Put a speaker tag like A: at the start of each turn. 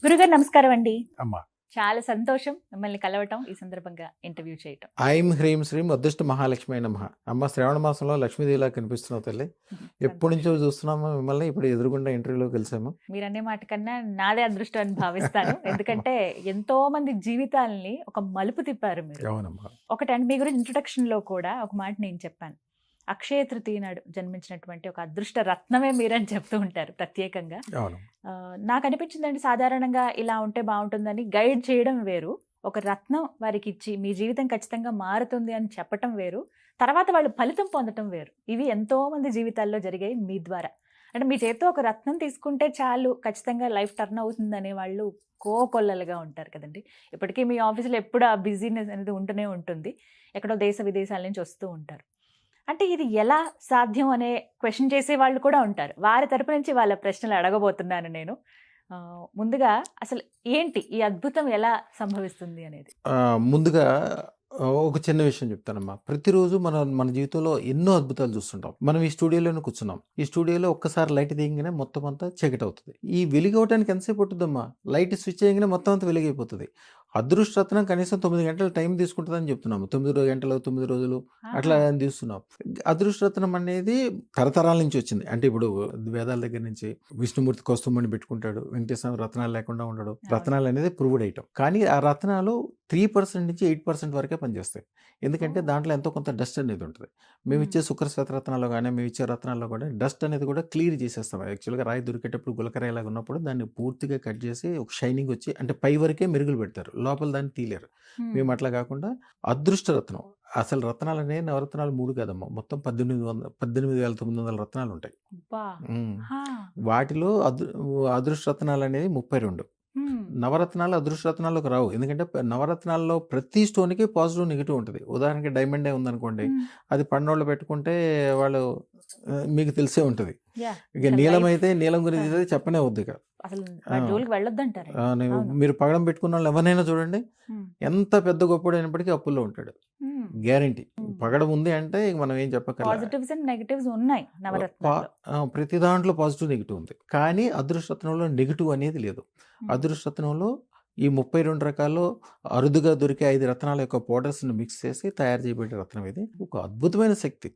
A: గురుగారు నమస్కారం అండి.
B: అమ్మా
A: చాలా సంతోషం మిమ్మల్ని కలవటం, ఈ సందర్భంగా ఇంటర్వ్యూ చేయటం.
B: ఐం హ్రీం శ్రీం అదృష్ట మహాలక్ష్మి నమః. అమ్మ శ్రావణ మాసంలో లక్ష్మీదేవిలా కనిపిస్తున్నావు తల్లి. ఎప్పటి నుంచో చూస్తున్నాము మిమ్మల్ని, ఇప్పుడు ఎదురుగుండా ఇంటర్వ్యూలో కలిసాము.
A: మీరనే మాట కన్నా నాదే అదృష్టం అని భావిస్తాను. ఎందుకంటే ఎంతో మంది జీవితాలని ఒక మలుపు తిప్పారు మీరు.
B: అవునమ్మా.
A: ఒకటండి, మీ గురించి ఇంట్రొడక్షన్ లో కూడా ఒక మాట నేను చెప్పాను. అక్షయ తృతీయ నాడు జన్మించినటువంటి ఒక అదృష్ట రత్నమే మీరని చెప్తూ ఉంటారు ప్రత్యేకంగా.
B: అవును.
A: నాకు అనిపించిందండి, సాధారణంగా ఇలా ఉంటే బాగుంటుందని గైడ్ చేయడం వేరు, ఒక రత్నం వారికి ఇచ్చి మీ జీవితం ఖచ్చితంగా మారుతుంది అని చెప్పటం వేరు, తర్వాత వాళ్ళు ఫలితం పొందటం వేరు. ఇవి ఎంతో మంది జీవితాల్లో జరిగాయి మీ ద్వారా. అంటే మీ చేతితో ఒక రత్నం తీసుకుంటే చాలు, ఖచ్చితంగా లైఫ్ టర్న్ అవుతుంది అనే వాళ్ళు కోకొల్లలుగా ఉంటారు కదండి. ఇప్పటికీ మీ ఆఫీసులో ఎప్పుడు ఆ బిజీనెస్ అనేది ఉంటూనే ఉంటుంది. ఎక్కడో దేశ విదేశాల నుంచి వస్తూ ఉంటారు. అంటే ఇది ఎలా సాధ్యం అనే క్వశ్చన్ చేసే వాళ్ళు కూడా ఉంటారు. వారి తరపు నుంచి వాళ్ళ ప్రశ్నలు అడగబోతున్నాను నేను. ముందుగా అసలు ఏంటి ఈ అద్భుతం ఎలా సంభవిస్తుంది అనేది?
B: ముందుగా ఒక చిన్న విషయం చెప్తానమ్మా. ప్రతిరోజు మన జీవితంలో ఎన్నో అద్భుతాలు చూస్తుంటాం. మనం ఈ స్టూడియోలోనే కూర్చున్నాం. ఈ స్టూడియోలో ఒక్కసారి లైట్ దిగగానే మొత్తం అంతా చీకటి అవుతుంది. ఈ వెలుగవడానికి ఎంతసేపు పట్టుద్దమ్మా? లైట్ స్విచ్ చేయగానే మొత్తం అంతా వెలుగైపోతుంది. అదృష్టరత్నం కనీసం 9 గంటల టైం తీసుకుంటుందని చెప్తున్నాము. 9 గంటలు 9 రోజులు అట్లా తీస్తున్నాం. అదృష్టరత్నం అనేది తరతరాల నుంచి వచ్చింది. అంటే ఇప్పుడు వేదాల దగ్గర నుంచి విష్ణుమూర్తి కౌస్తుభమణి పెట్టుకుంటాడు, వెంకటేశ్వర రత్నాలు లేకుండా ఉండడు. రత్నాలు అనేది ప్రూవ్డ్ ఐటమ్. కానీ ఆ రత్నాలు 3% నుంచి 8% వరకే పనిచేస్తాయి. ఎందుకంటే దాంట్లో ఎంతో కొంత డస్ట్ అనేది ఉంటుంది. మేము ఇచ్చే శుక్ర శ్వేతరత్నాల్లో కానీ, మేము ఇచ్చే రత్నాల్లో కూడా డస్ట్ అనేది కూడా క్లియర్ చేసేస్తాం. యాక్చువల్గా రాయి దొరికేటప్పుడు గులకరాయిలాగా ఉన్నప్పుడు దాన్ని పూర్తిగా కట్ చేసి ఒక షైనింగ్ వచ్చి, అంటే పై వరకే మెరుగులు పెడతారు, లోపల దాన్ని తీలేరు. మేము అట్లా కాకుండా అదృష్ట రత్నం, అసలు రత్నాలు అనేవి నవరత్నాలు 3 కాదమ్మా, మొత్తం 18,900 రత్నాలు ఉంటాయి. వాటిలో అదృష్ట రత్నాలు అనేది 32. నవరత్నాలు అదృష్ట రత్నాల్లోకి రావు. ఎందుకంటే నవరత్నాల్లో ప్రతి స్టోన్కి పాజిటివ్ నెగిటివ్ ఉంటుంది. ఉదాహరణకి డైమండే ఉందనుకోండి, అది పన్నోళ్ళు పెట్టుకుంటే వాళ్ళు మీకు తెలిసే ఉంటుంది. ఇక నీలం అయితే నీలం గురించి చెప్పనే వద్దు. ఇక మీరు పగడం పెట్టుకున్న వాళ్ళు ఎవరైనా చూడండి, ఎంత పెద్ద గొప్పడు అయినప్పటికీ అప్పుల్లో ఉంటాడు. గ్యారంటీ. పగడం ఉంది అంటే మనం ఏం ప్రతి దాంట్లో పాజిటివ్ నెగిటివ్ ఉంది. కానీ అదృష్టరత్నంలో నెగిటివ్ అనేది లేదు. అదృష్టరత్నంలో ఈ 32 రకాల్లో అరుదుగా దొరికే 5 రత్నాల యొక్క పౌడర్స్ని మిక్స్ చేసి తయారు చేయబడే రత్నం ఇది. ఒక అద్భుతమైన శక్తి.